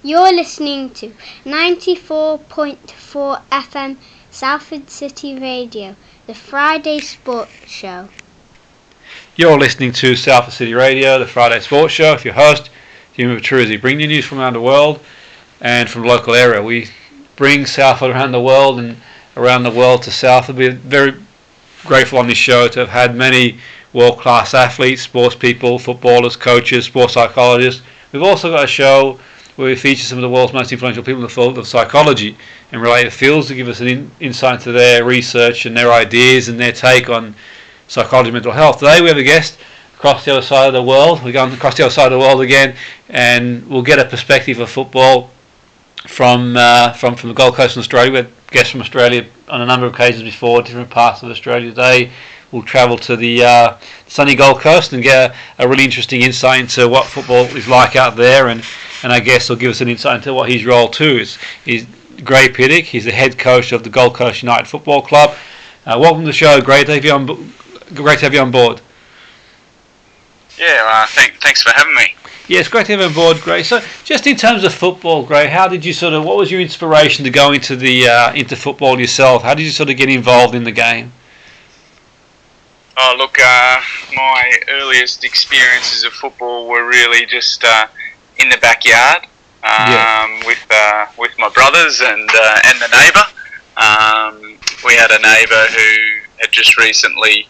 You're listening to 94.4 FM Salford City Radio, the Friday Sports Show. You're listening to Salford City Radio, the Friday Sports Show. With your host, Jimmy Petruzzi, bringing you news from around the world and from the local area. We bring Salford around the world and around the world to Salford. We're very grateful on this show to have had many world-class athletes, sports people, footballers, coaches, sports psychologists. We've also got a show where we feature some of the world's most influential people in the field of psychology and related fields to give us an insight into their research and their ideas and their take on psychology and mental health. Today we have a guest across the other side of the world. We're going across the other side of the world again, and we'll get a perspective of football from the Gold Coast in Australia. We had guests from Australia on a number of occasions before, different parts of Australia. Today we'll travel to the sunny Gold Coast and get a really interesting insight into what football is like out there, and I guess he'll give us an insight into what his role too is. He's Grae Piddick. He's the head coach of the Gold Coast United Football Club. Welcome to the show, Grae. Great to have you on board. Yeah, thanks for having me. Yeah, it's great to have you on board, Grae. So, just in terms of football, Grae, how did you what was your inspiration to go into into football yourself? How did you get involved in the game? Oh, look, my earliest experiences of football were really just in the backyard with my brothers and the neighbour. We had a neighbour who had just recently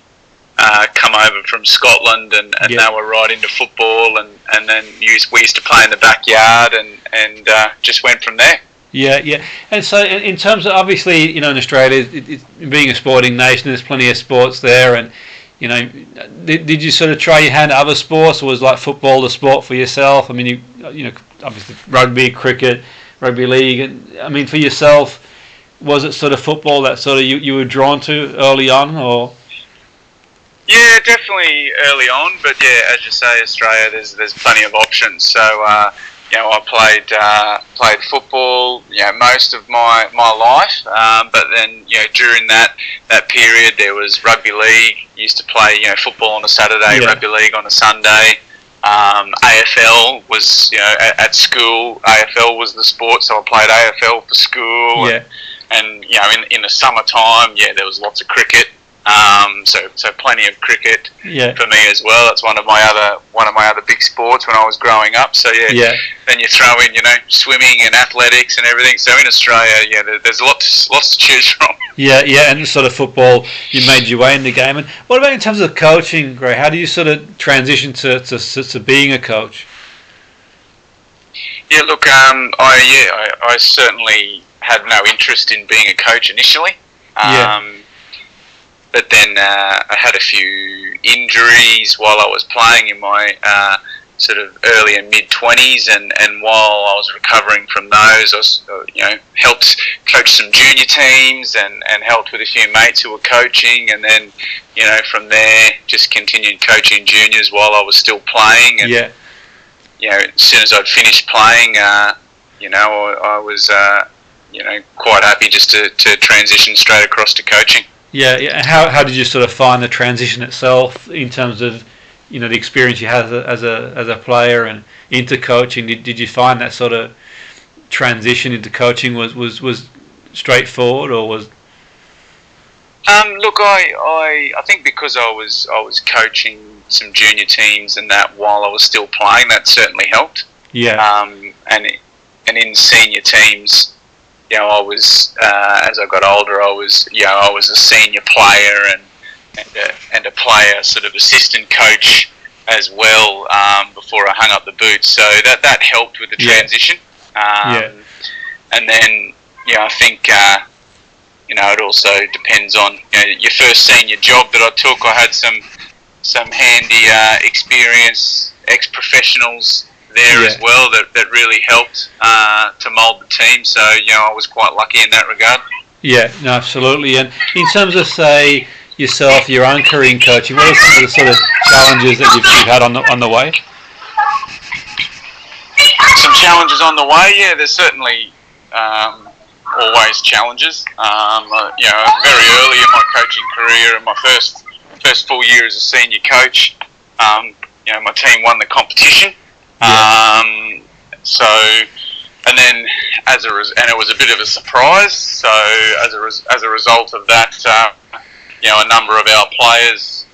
come over from Scotland, and they were right into football, and then we used to play in the backyard, and just went from there. Yeah. And so, in terms of, obviously, in Australia, being a sporting nation, there's plenty of sports there, and did you try your hand at other sports, or was like football the sport for yourself? I mean, you obviously rugby, cricket, rugby league, and I mean, for yourself, was it football that you were drawn to early on, or? Yeah, definitely early on, but yeah, as you say, Australia, there's plenty of options. So I played football, most of my life, but then during that period there was rugby league. Used to play football on a Saturday, rugby league on a Sunday. AFL was at school. AFL was the sport, so I played AFL for school. Yeah. And in the summertime, there was lots of cricket. So plenty of cricket for me as well. That's one of my other big sports when I was growing up. So then you throw in swimming and athletics and everything. So in Australia, there's lots to choose from. And football, you made your way in the game. And what about in terms of coaching, Grae? How do you transition to being a coach? Yeah, look, I certainly had no interest in being a coach initially. But then I had a few injuries while I was playing in my early and mid-20s, and while I was recovering from those, I was, helped coach some junior teams and helped with a few mates who were coaching, and then, from there, just continued coaching juniors while I was still playing. And, as soon as I'd finished playing, I was, quite happy just to transition straight across to coaching. Yeah. How did you find the transition itself in terms of the experience you had as a player and into coaching? Did you find that transition into coaching was straightforward, or was? Look, I think because I was coaching some junior teams and that while I was still playing, that certainly helped. Yeah. And in senior teams, I was as I got older, I was a senior player and a player assistant coach as well before I hung up the boots. So that helped with the transition. And then I think it also depends on your first senior job that I took. I had some handy experienced ex-professionals there as well that really helped to mould the team. So I was quite lucky in that regard. Yeah, no, absolutely. And in terms of, say, yourself, your own career in coaching, what are some of the challenges that you've had on the way? Some challenges on the way, there's certainly always challenges. Very early in my coaching career, in my first full year as a senior coach, my team won the competition. So and then and it was a bit of a surprise. So as a result of that, a number of our players,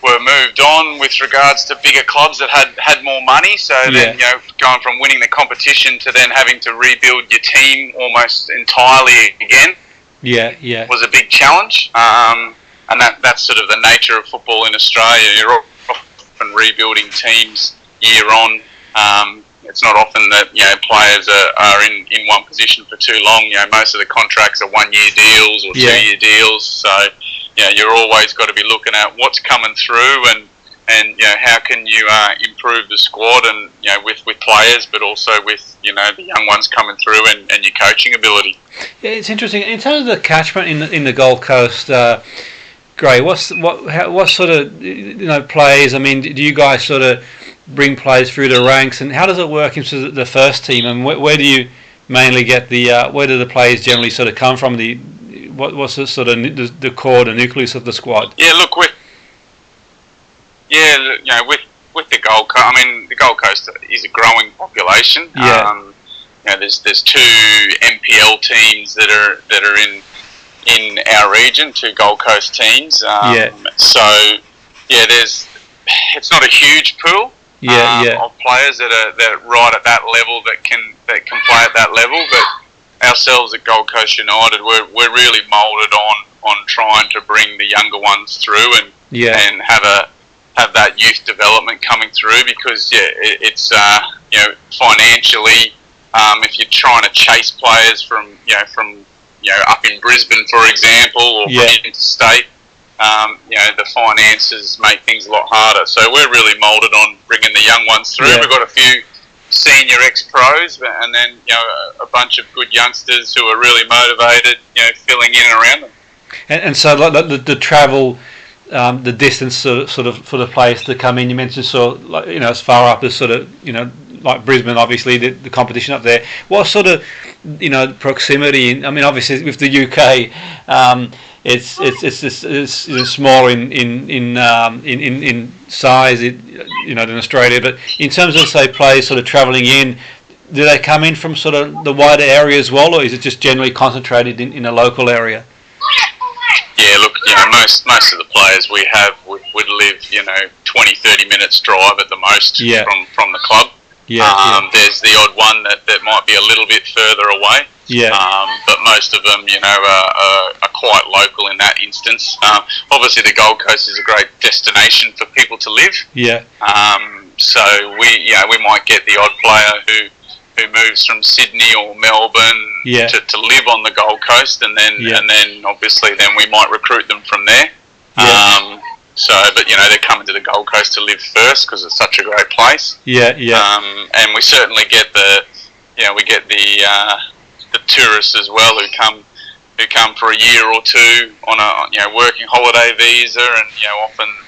were moved on with regards to bigger clubs that had more money. So then, going from winning the competition to then having to rebuild your team almost entirely again, was a big challenge. And that's sort of the nature of football in Australia. You're often rebuilding teams year on. It's not often that players are in one position for too long. Most of the contracts are 1-year deals or 2-year deals. So you're always got to be looking at what's coming through and how can you improve the squad and with players, but also with the young ones coming through and your coaching ability. Yeah, it's interesting in terms of the catchment in the Gold Coast. Grae, what sort of players? I mean, do you guys sort of bring players through the ranks, and how does it work into the first team? And where do you mainly get where do the players generally sort of come from? What's the sort of the core, the nucleus of the squad? Yeah, look, with the Gold Coast, I mean, the Gold Coast is a growing population. There's 2 MPL teams that are in our region, 2 Gold Coast teams. So it's not a huge pool of players that are right at that level that can play at that level. But ourselves at Gold Coast United, we're really moulded on trying to bring the younger ones through and have that youth development coming through, because it's financially, if you're trying to chase players from up in Brisbane, for example, or from interstate, the finances make things a lot harder. So we're really moulded on bringing the young ones through. We've got a few senior ex-pros, and then a bunch of good youngsters who are really motivated, filling in and around them. And so the travel, the distance sort of for the players to come in. You mentioned as far up as like Brisbane, obviously the competition up there. What sort of proximity? I mean, obviously with the UK, it's smaller in size, than Australia. But in terms of say players sort of travelling in, do they come in from sort of the wider area as well, or is it just generally concentrated in a local area? Yeah, look, most of the players we have would live 20-30 minutes drive at the most from the club. There's the odd one that might be a little bit further away. But most of them, are quite local in that instance. Obviously, the Gold Coast is a great destination for people to live. So we might get the odd player who moves from Sydney or Melbourne to live on the Gold Coast, and then obviously we might recruit them from there. But they're coming to the Gold Coast to live first because it's such a great place. And we certainly get the tourists as well who come for a year or two on a working holiday visa, and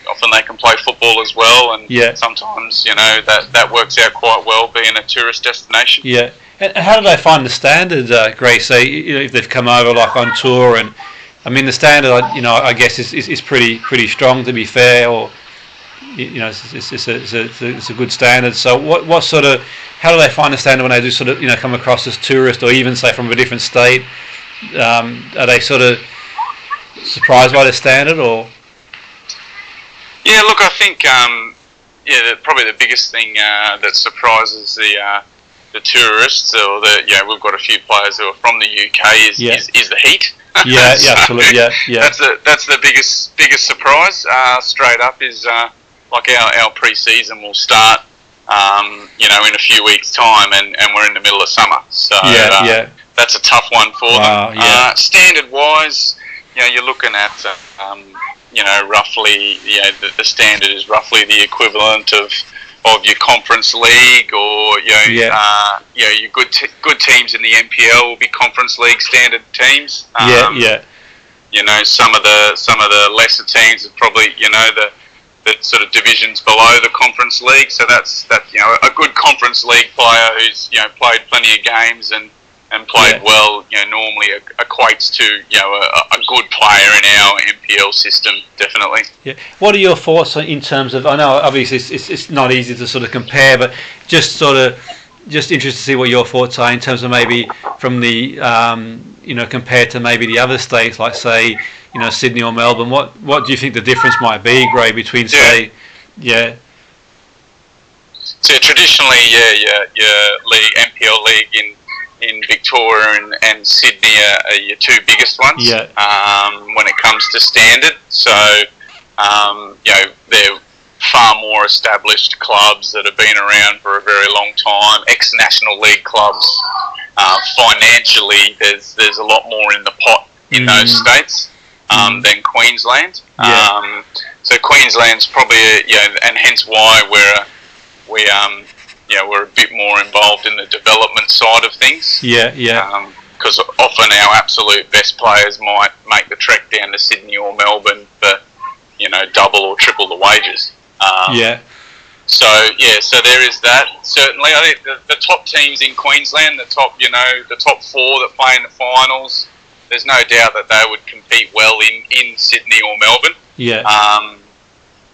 often they can play football as well, and sometimes that works out quite well being a tourist destination. And how do they find the standard, Grae? Say if they've come over like on tour, and I mean the standard, I guess is pretty strong, to be fair, or it's a good standard. So what sort of, how do they find the standard when they do sort of come across as tourists, or even say from a different state? Are they sort of surprised by the standard, or? Yeah, look, I think probably the biggest thing that surprises the tourists, or we've got a few players who are from the UK, is the heat. Absolutely. That's the biggest surprise. Straight up is like our pre-season will start, in a few weeks' time, and we're in the middle of summer. So that's a tough one for them. Standard-wise, you're looking at, roughly, the standard is roughly the equivalent of your Conference League, or your good teams in the MPL will be Conference League standard teams. Some of the lesser teams are probably the sort of divisions below the Conference League. So that's a good Conference League player who's played plenty of games and played well, normally equates to a good player in our MPL system, definitely. What are your thoughts in terms of? I know obviously it's not easy to sort of compare, but just sort of just interested to see what your thoughts are in terms of maybe from the compared to maybe the other states, like say Sydney or Melbourne. What do you think the difference might be, Grae, between say So traditionally, your league, MPL league in Victoria and Sydney are your two biggest ones. Yeah. When it comes to standard, so they're far more established clubs that have been around for a very long time. Ex-national league clubs. Financially, there's a lot more in the pot in those states than Queensland. Yeah. So Queensland's probably and hence why we're a bit more involved in the development side of things. Yeah. Because often our absolute best players might make the trek down to Sydney or Melbourne for double or triple the wages. So there is that. Certainly, I think the top teams in Queensland, the top four that play in the finals, there's no doubt that they would compete well in Sydney or Melbourne. Yeah.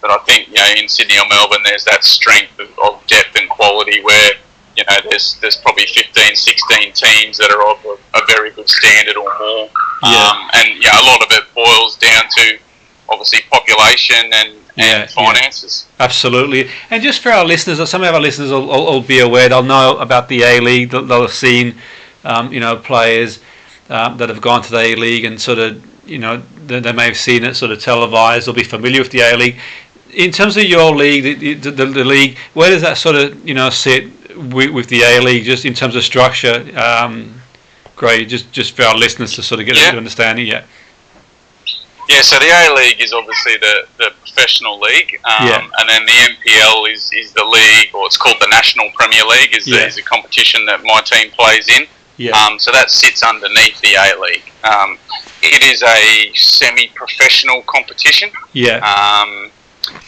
But I think in Sydney or Melbourne, there's that strength of depth and quality where there's probably 15, 16 teams that are of a very good standard or more. And a lot of it boils down to obviously population and finances. Yeah. Absolutely. And just for our listeners, or some of our listeners will be aware, they'll know about the ALeague, they'll have seen players that have gone to the ALeague and sort of they may have seen it sort of televised, they'll be familiar with the ALeague. In terms of your league, the league, where does that sort of sit with the ALeague, just in terms of structure? Grae, just for our listeners to sort of get a bit of understanding. Yeah, so the ALeague is obviously the professional league, and then the MPL is the league, or it's called the National Premier League, is a competition that my team plays in. So that sits underneath the ALeague. It is a semi-professional competition.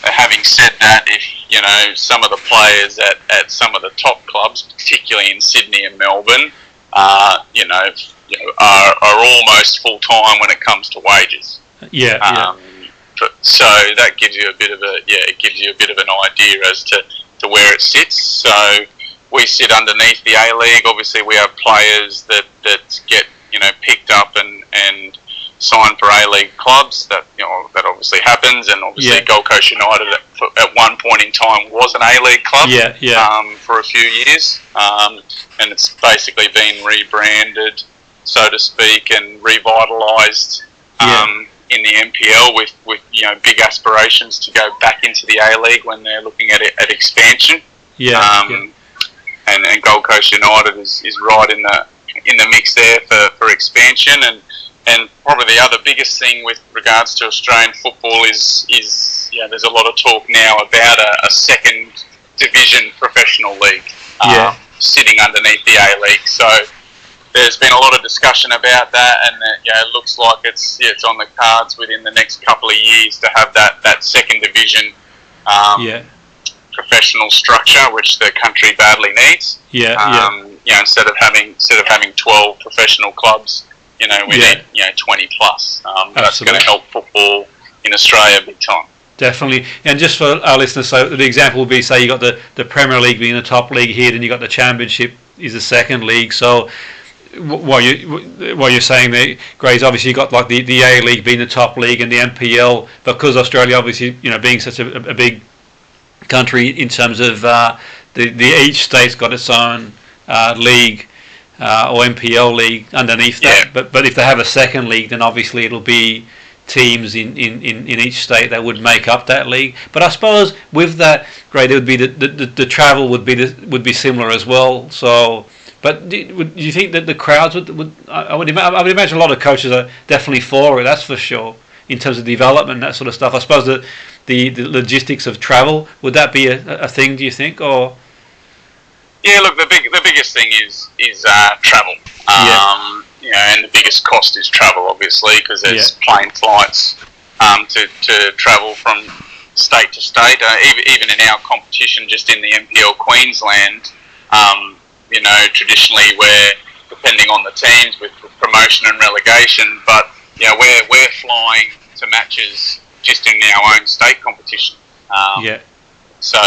Having said that, if some of the players at some of the top clubs, particularly in Sydney and Melbourne, are almost full time when it comes to wages. So that gives you a bit of an idea as to where it sits. So we sit underneath the A-League. Obviously, we have players that get picked up and signed for A-League clubs. That obviously happens, and obviously Gold Coast United at one point in time was an A-League club. For a few years, and it's basically been rebranded, so to speak, and revitalised. In the MPL with big aspirations to go back into the A-League when they're looking at expansion. And Gold Coast United is right in the mix there for expansion, and probably the other biggest thing with regards to Australian football is there's a lot of talk now about a second division professional league sitting underneath the A-League. So there's been a lot of discussion about that, and it looks like it's on the cards within the next couple of years to have that second division professional structure, which the country badly needs. Instead of having 12 professional clubs, we need 20 plus. That's going to help football in Australia big time. Definitely. And just for our listeners, so the example would be, say you got the Premier League being the top league here, then you got the Championship is the second league. So what you're saying there, Grae, is obviously you got like the A-League being the top league and the MPL, because Australia obviously being such a big country in terms of each state's got its own league or MPL league underneath that. But if they have a second league, then obviously it'll be teams in each state that would make up that league. But I suppose with that, Grae, there would be the travel would be similar as well. So. But do you think that the crowds would I would imagine a lot of coaches are definitely for it, that's for sure, in terms of development, that sort of stuff. I suppose the logistics of travel, would that be a thing, do you think? Or look, the biggest thing is travel. And the biggest cost is travel, obviously, because there's plane flights to travel from state to state. Even in our competition, just in the MPL Queensland, traditionally we're depending on the teams with promotion and relegation, but we're flying to matches just in our own state competition. So,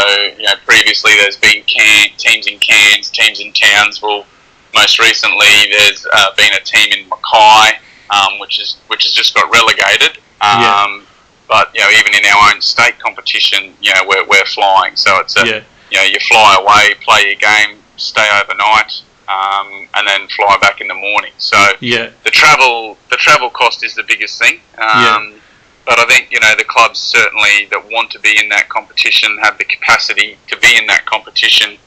previously there's been teams in Cairns, teams in Townsville. Most recently, there's been a team in Mackay, which has just got relegated. But even in our own state competition, we're flying. So it's you fly away, play your game, stay overnight, and then fly back in the morning. So the travel cost is the biggest thing. But I think the clubs certainly that want to be in that competition have the capacity to be in that competition.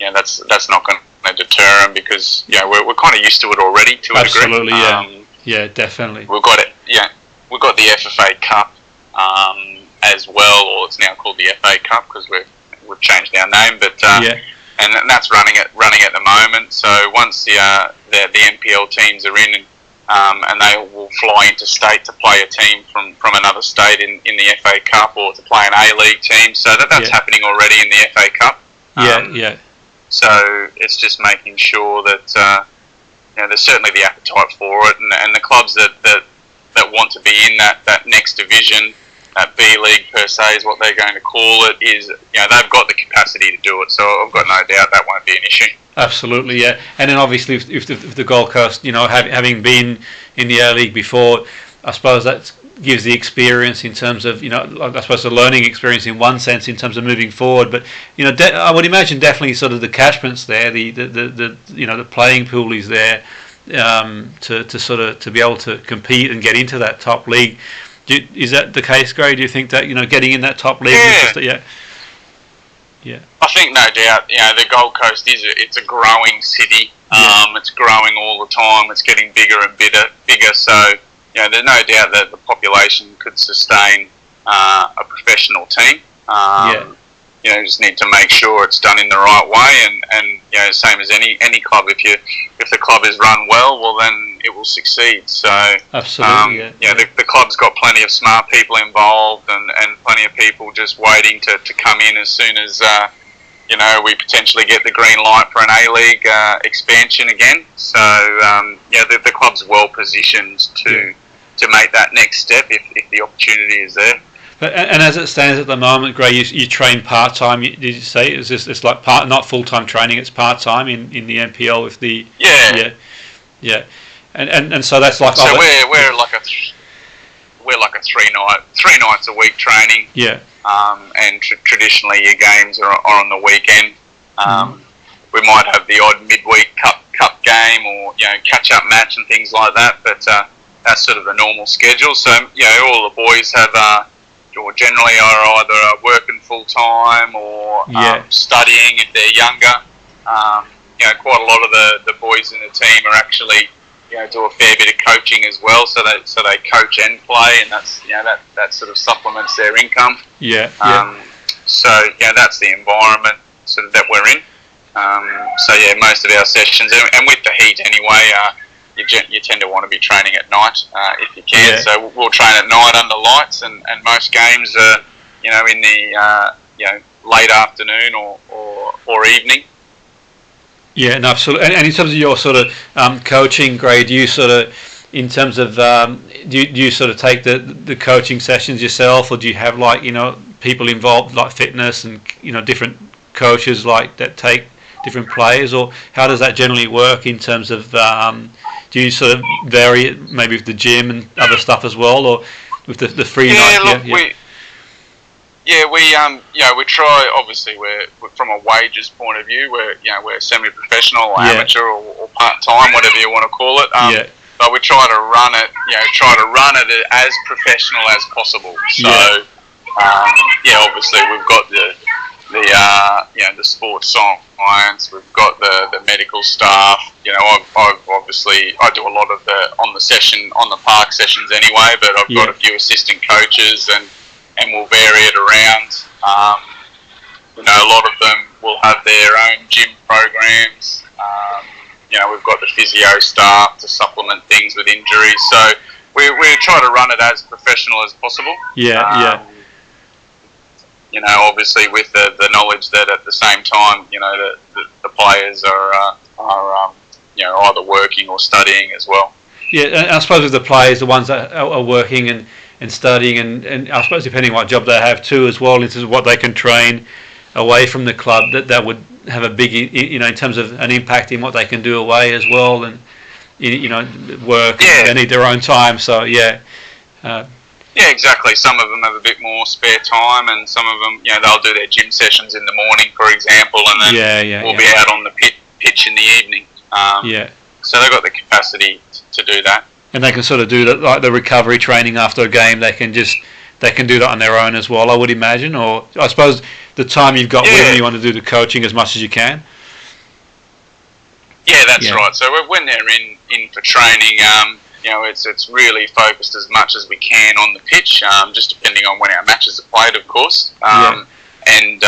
That's not going to deter them, because we're kind of used to it already to a degree. Absolutely, definitely. We've got it. We've got the FFA Cup as well, or it's now called the FA Cup because we've changed our name. But and that's running at the moment. So once the NPL teams are in, and they will fly into state to play a team from another state in the FA Cup, or to play an A-League team. So that's happening already in the FA Cup. So it's just making sure that there's certainly the appetite for it, and the clubs that want to be in that next division, that B-League per se is what they're going to call it, is they've got the capacity to do it. So I've got no doubt that won't be an issue. Absolutely, yeah. And then obviously if the Gold Coast, having been in the A-League before, I suppose that gives the experience in terms of, I suppose the learning experience in one sense in terms of moving forward. But, I would imagine definitely sort of the catchment's there, the playing pool is there to be able to compete and get into that top league. Is that the case, Grae? Do you think that, getting in that top league is just, I think no doubt. The Gold Coast it's a growing city. It's growing all the time. It's getting bigger and bigger. So there's no doubt that the population could sustain a professional team. You just need to make sure it's done in the right way, and same as any club. If the club is run well, then it will succeed. So absolutely, the club's got plenty of smart people involved, and plenty of people just waiting to come in as soon as we potentially get the green light for an A-League expansion again. So the club's well positioned to make that next step if the opportunity is there. And as it stands at the moment, Grae, you train part-time. Did you say it's like not full-time training? It's part-time in the NPL with the and so that's like so we're like a three nights a week training. And traditionally your games are on the weekend. We might have the odd midweek cup game or catch-up match and things like that, but that's sort of the normal schedule. So all the boys have. Or generally are either working full time or studying if they're younger. Quite a lot of the boys in the team are actually do a fair bit of coaching as well. So they coach and play, and that's that sort of supplements their income. So that's the environment sort of that we're in. So most of our sessions, and with the heat anyway. You tend to want to be training at night if you can. So we'll train at night under lights, and most games are in the late afternoon or evening. Yeah, no, absolutely. And in terms of your sort of coaching, Grae, do you sort of, in terms of do you sort of take the coaching sessions yourself, or do you have like people involved like fitness and different coaches like that take different players, or how does that generally work in terms of do you sort of vary it maybe with the gym and other stuff as well, or with the free night? We try. Obviously, we're from a wages point of view, we're semi-professional or amateur or part-time, whatever you want to call it. But we try to run it as professional as possible. So obviously we've got the sports science, we've got the medical staff. I do a lot of on the park sessions anyway, but I've got a few assistant coaches and we'll vary it around. A lot of them will have their own gym programs. We've got the physio staff to supplement things with injuries. So we try to run it as professional as possible. Obviously with the knowledge that at the same time, the players are either working or studying as well. Yeah, and I suppose with the players, the ones that are working and studying, and I suppose depending on what job they have too as well, in terms of what they can train, away from the club that would have a big, you know, in terms of an impact in what they can do away as well, and you know, work. Yeah. They need their own time. So yeah. Yeah, exactly. Some of them have a bit more spare time, and some of them, you know, they'll do their gym sessions in the morning, for example, and then we'll be out on the pitch in the evening. So they've got the capacity to do that. And they can sort of do that, like the recovery training after a game. They can do that on their own as well, I would imagine. Or I suppose the time you've got with them, you want to do the coaching as much as you can. Yeah, that's right. So when they're in for training, you know, it's really focused as much as we can on the pitch, just depending on when our matches are played, of course. And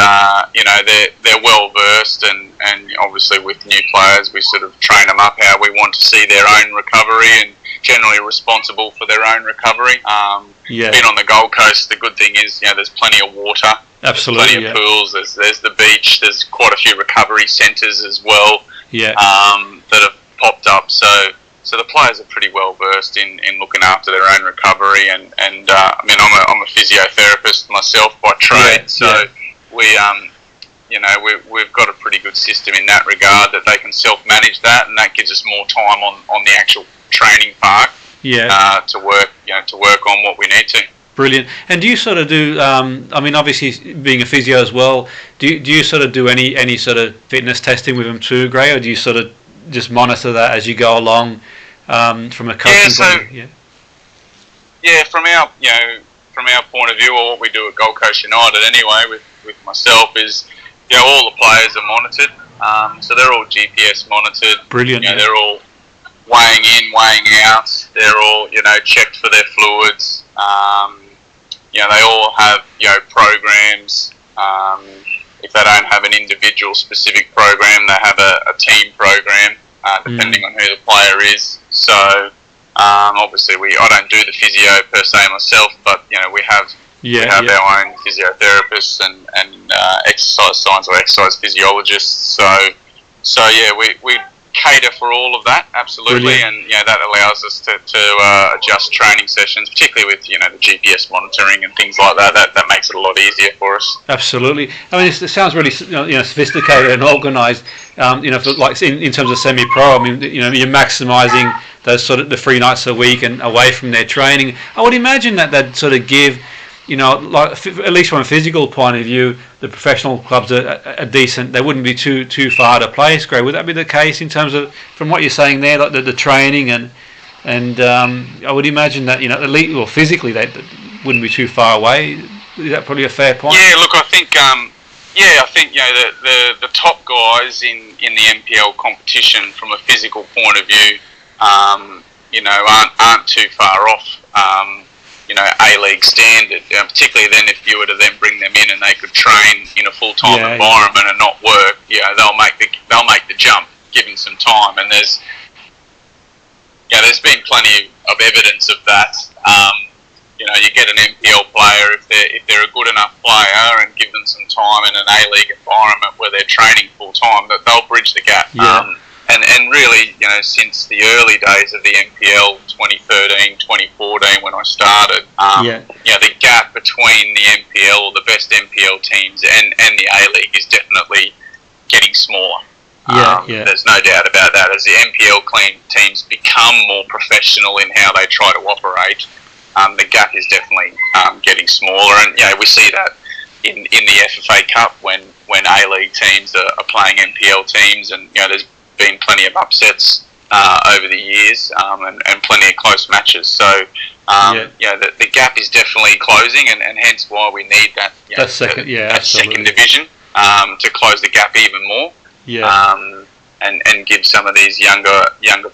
you know, they're well versed, and obviously with new players, we sort of train them up how we want to see their own recovery, and generally responsible for their own recovery. Being on the Gold Coast, the good thing is, you know, there's plenty of water. Absolutely. There's plenty of pools. There's the beach. There's quite a few recovery centres as well. That have popped up. So the players are pretty well versed in looking after their own recovery, and I mean, I'm a physiotherapist myself by trade, we you know, we've got a pretty good system in that regard, that they can self-manage that, and that gives us more time on the actual training part to work on what we need to. Brilliant. And do you sort of do, I mean, obviously being a physio as well, do you sort of do any sort of fitness testing with them too, Grae, or do you sort of just monitor that as you go along from a coaching point of view? From our point of view, or what we do at Gold Coast United anyway, with myself, is, you know, all the players are monitored, so they're all GPS monitored. Brilliant. You know, they're all weighing in, weighing out. They're all, you know, checked for their fluids. You know, they all have, you know, programs. If they don't have an individual specific program, they have a team program, depending on who the player is. So obviously, I don't do the physio per se myself, but, you know, we have our own physiotherapists and exercise science or exercise physiologists. So yeah, we cater for all of that, absolutely. Brilliant. And, you know, that allows us to adjust training sessions, particularly with, you know, the GPS monitoring and things like that. That makes it a lot easier for us. Absolutely. I mean, it sounds really, you know, sophisticated and organised. You know, for, like in terms of semi-pro, I mean, you know, you're maximising those sort of the 3 nights a week and away from their training. I would imagine that sort of give, you know, like at least from a physical point of view, the professional clubs are decent. They wouldn't be too far to place. Grae, would that be the case in terms of, from what you're saying there, like the training and I would imagine that, you know, elite, or physically they wouldn't be too far away. Is that probably a fair point? Yeah, look, I think you know, the top guys in the NPL competition from a physical point of view, you know, aren't too far off. You know, ALeague standard, particularly then if you were to then bring them in and they could train in a full-time environment and not work, you know, they'll make the jump given some time. And there's been plenty of evidence of that. You know, you get an NPL player, if they're a good enough player, and give them some time in an ALeague environment where they're training full-time, that they'll bridge the gap. And really, you know, since the early days of the NPL, 2013, 2014, when I started, you know, the gap between the NPL, the best NPL teams, and the A-League is definitely getting smaller. There's no doubt about that. As the NPL teams become more professional in how they try to operate, the gap is definitely getting smaller. And, you know, we see that in the FFA Cup when A-League teams are playing NPL teams, and, you know, there's been plenty of upsets over the years, and plenty of close matches. So, you know, the gap is definitely closing, and hence why we need that, you know, that second division to close the gap even more. And give some of these younger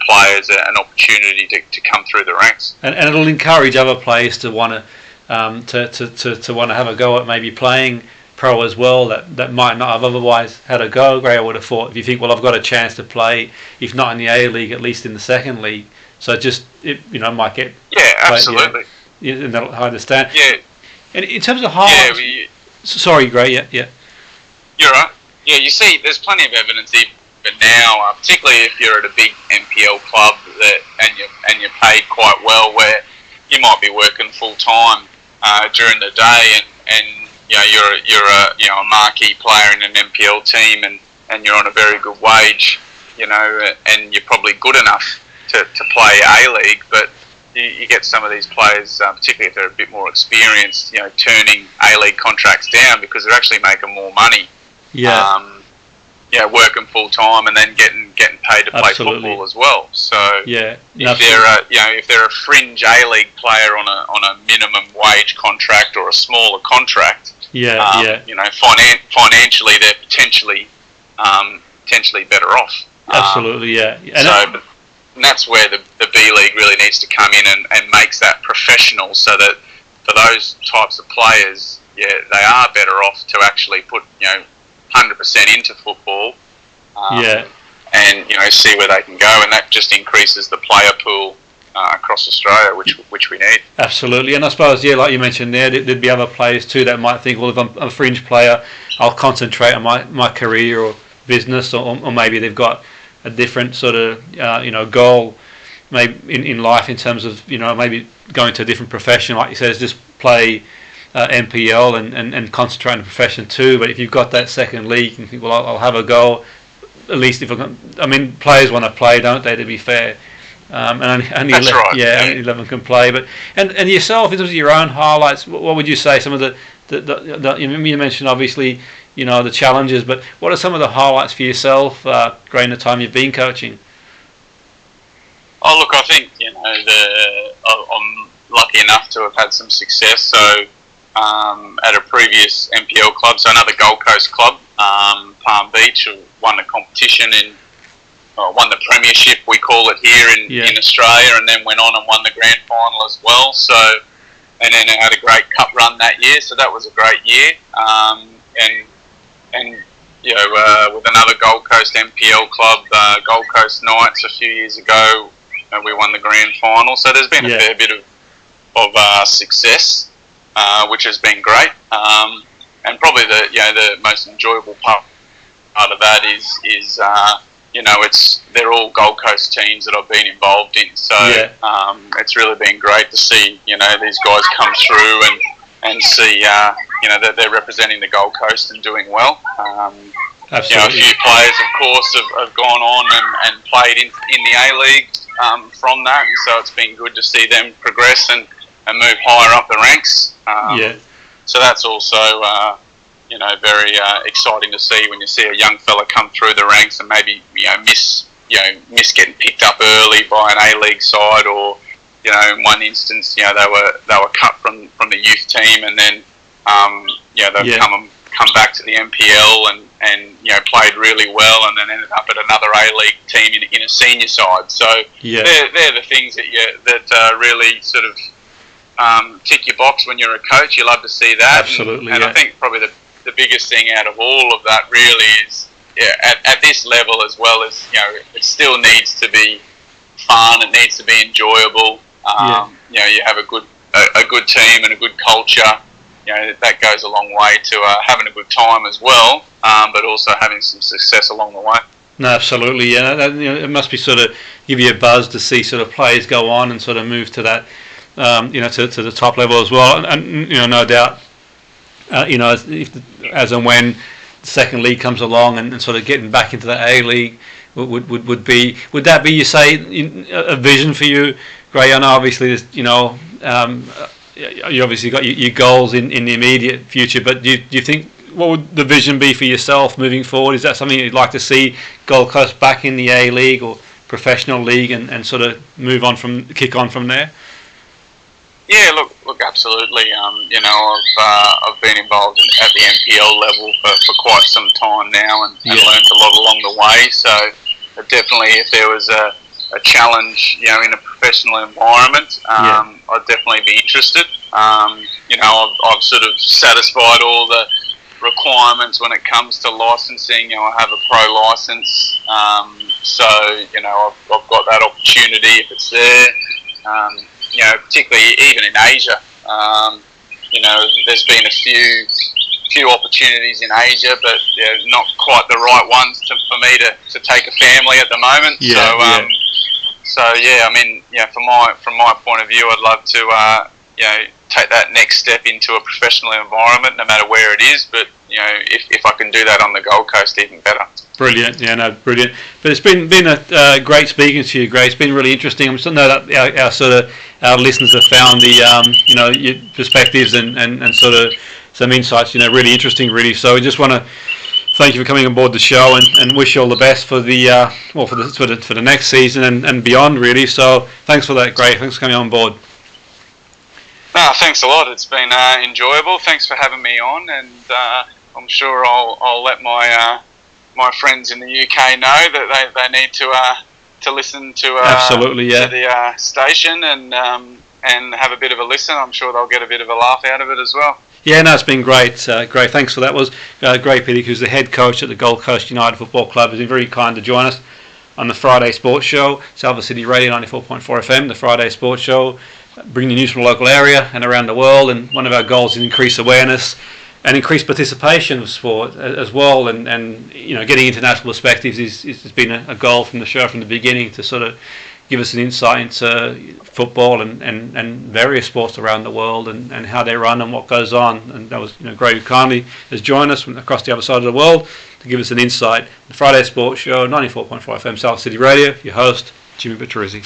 players an opportunity to come through the ranks. And it'll encourage other players to want to want to have a go at maybe playing pro as well, that might not have otherwise had a go. Grae, I would have thought, if you think, well, I've got a chance to play, if not in the A-League, at least in the second league. So it you know, might get... Yeah, absolutely. And I understand. Yeah. And in terms of highlights... Sorry, Grae, yeah. You're right. Yeah, you see, there's plenty of evidence even now, particularly if you're at a big NPL club and you're paid quite well, where you might be working full-time during the day, and you're a marquee player in an MPL team and you're on a very good wage, and you're probably good enough to play A-League, but you get some of these players, particularly if they're a bit more experienced, turning A-League contracts down because they're actually making more money. Yeah. Working full time and then getting paid to play football as well. So if they're a fringe A-League player on a minimum wage contract or a smaller contract, financially they're potentially better off. Absolutely, And that's where the B League really needs to come in and makes that professional, so that for those types of players, they are better off to actually put 100% into football, and see where they can go, and that just increases the player pool across Australia, which we need. Absolutely, and I suppose like you mentioned there'd be other players too that might think, well, if I'm a fringe player, I'll concentrate on my career or business, or maybe they've got a different sort of goal maybe in life in terms of maybe going to a different profession, like you said, is just play MPL and concentrate on the profession too. But if you've got that second league, you can think, well, I'll have a go. At least players want to play, don't they? To be fair, and only 11 can play. But and yourself, in terms of your own highlights, what would you say? Some of the you mentioned obviously the challenges, but what are some of the highlights for yourself, Grae, in the time you've been coaching? Oh, look, I think I'm lucky enough to have had some success. So at a previous MPL club, so another Gold Coast club, Palm Beach, won the competition won the premiership, we call it here in Australia, and then went on and won the grand final as well. So, and then I had a great cup run that year, so that was a great year. With another Gold Coast MPL club, Gold Coast Knights, a few years ago, we won the grand final. So there's been a fair bit of success, which has been great. And probably the most enjoyable part of that is they're all Gold Coast teams that I've been involved in. So it's really been great to see these guys come through and see that they're representing the Gold Coast and doing well. A few players, of course, have gone on and played in the A-League from that, and so it's been good to see them progress and move higher up the ranks. So that's also very exciting to see when you see a young fella come through the ranks and maybe miss getting picked up early by an A-League side, or in one instance they were cut from the youth team, and then they've come back to the MPL and played really well, and then ended up at another A-League team in a senior side. So they're the things that really sort of tick your box when you're a coach. You love to see that. Absolutely. And I think probably the biggest thing out of all of that really is at this level as well as it still needs to be fun. It needs to be enjoyable. You have a good team and a good culture. That goes a long way to having a good time as well, but also having some success along the way. No, absolutely. It must be sort of give you a buzz to see sort of players go on and sort of move to that, to the top level as well. And no doubt, as and when the second league comes along and sort of getting back into the A-League would that be, you say, a vision for you, Grae? I know obviously there's you obviously got your goals in the immediate future, but do you think, what would the vision be for yourself moving forward? Is that something you'd like to see Gold Coast back in the A-League or professional league and sort of kick on from there? Yeah, look, absolutely. I've been involved at the MPL level for quite some time now, and learned a lot along the way. So definitely, if there was a challenge, in a professional environment, I'd definitely be interested. I've sort of satisfied all the requirements when it comes to licensing. I have a pro license, so I've got that opportunity if it's there. Particularly even in Asia, there's been a few opportunities in Asia, but not quite the right ones for me to take a family at the moment. From my point of view, I'd love to take that next step into a professional environment, no matter where it is. But if I can do that on the Gold Coast, even better. Brilliant, brilliant. But it's been a great speaking to you, Grae. It's been really interesting. I'm sure that our listeners have found the your perspectives and sort of some insights really interesting, really. So we just want to thank you for coming on board the show and wish you all the best for the for the next season and beyond, really. So thanks for that, Grae. Thanks for coming on board. No, thanks a lot. It's been enjoyable. Thanks for having me on, and I'm sure I'll let my friends in the UK know that they need to listen to absolutely, yeah, to the station and have a bit of a listen. I'm sure they'll get a bit of a laugh out of it as well. Yeah, no, it's been great. Great, thanks for that. Was Grae Piddick, who's the head coach at the Gold Coast United Football Club, has been very kind to join us on the Friday Sports Show, Salford City Radio 94.4 FM, the Friday Sports Show, bringing news from the local area and around the world. And one of our goals is increase awareness and increase participation of sport as well. And getting international perspectives has been a goal from the show from the beginning, to sort of give us an insight into football and various sports around the world and how they run and what goes on. And that was Grae, who kindly has joined us from across the other side of the world to give us an insight. The Friday Sports Show, 94.4 FM, Salford City Radio. Your host, Jimmy Petruzzi.